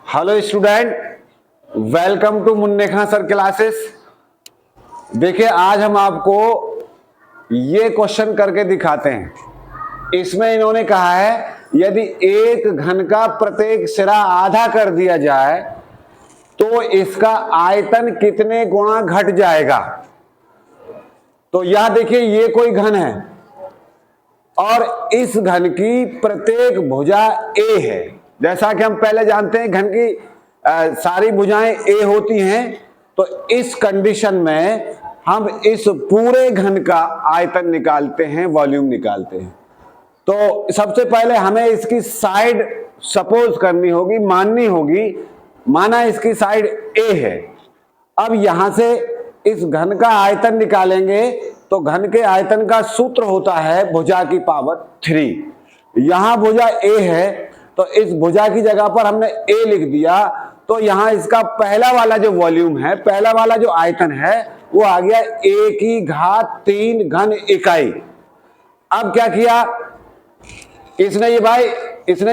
Hello student, welcome to Munnekha sir classes. देखिए आज हम आपको ये क्वेश्चन करके दिखाते हैं। इसमें इन्होंने कहा है यदि एक घन का प्रत्येक सिरा आधा कर दिया जाए तो इसका आयतन कितने गुणा घट जाएगा। तो यह देखिए ये कोई घन है और इस घन की प्रत्येक भुजा ए है। जैसा कि हम पहले जानते हैं घन की सारी भुजाएं ए होती हैं, तो इस कंडीशन में हम इस पूरे घन का आयतन निकालते हैं, वॉल्यूम निकालते हैं। तो सबसे पहले हमें इसकी साइड सपोज करनी होगी, माननी होगी। माना इसकी साइड ए है। अब यहां से इस घन का आयतन निकालेंगे तो घन के आयतन का सूत्र होता है भुजा की पावर 3। यहां भुजा ए है तो इस भुजा की जगह पर हमने ए लिख दिया, तो यहां इसका पहला वाला जो वॉल्यूम है, पहला वाला जो आयतन है वो आ गया ए की घात 3 घन इकाई। अब क्या किया इसने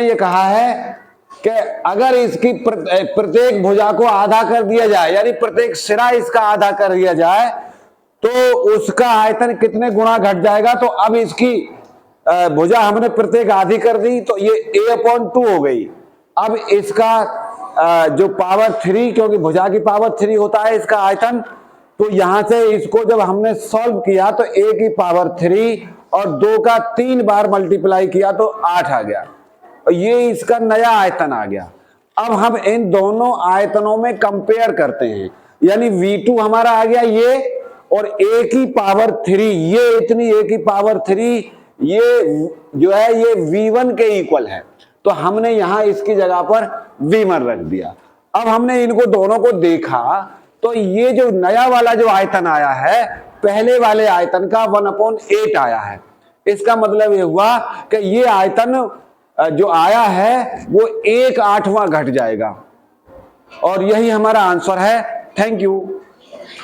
ये कहा है कि अगर इसकी प्रत्येक भुजा को आधा कर दिया जाए, यानी प्रत्येक सिरा इसका आधा कर दिया जाए, तो उसका आयतन कितने गुणा घट जाएगा। तो अब इसकी भुजा हमने प्रत्येक आधी कर दी तो ये a/2 हो गई। अब इसका जो पावर 3, क्योंकि भुजा की पावर 3 होता है इसका आयतन, तो यहां से इसको जब हमने सॉल्व किया तो a की पावर 3 और 2 का 3 बार मल्टीप्लाई किया तो 8 आ गया। और ये इसका नया आयतन आ गया। अब हम इन दोनों आयतनों में कंपेयर करते हैं, यानी V2 हमारा आ गया ये, और a की पावर 3 ये इतनी a की पावर 3 ये जो है ये V1 के इक्वल है। तो हमने यहां इसकी जगह पर V1 रख दिया। अब हमने इनको दोनों को देखा तो ये जो नया वाला जो आयतन आया है पहले वाले आयतन का 1/8 आया है। इसका मतलब ये हुआ कि ये आयतन जो आया है वो 1/8वां घट जाएगा। और यही हमारा आंसर है। Thank you.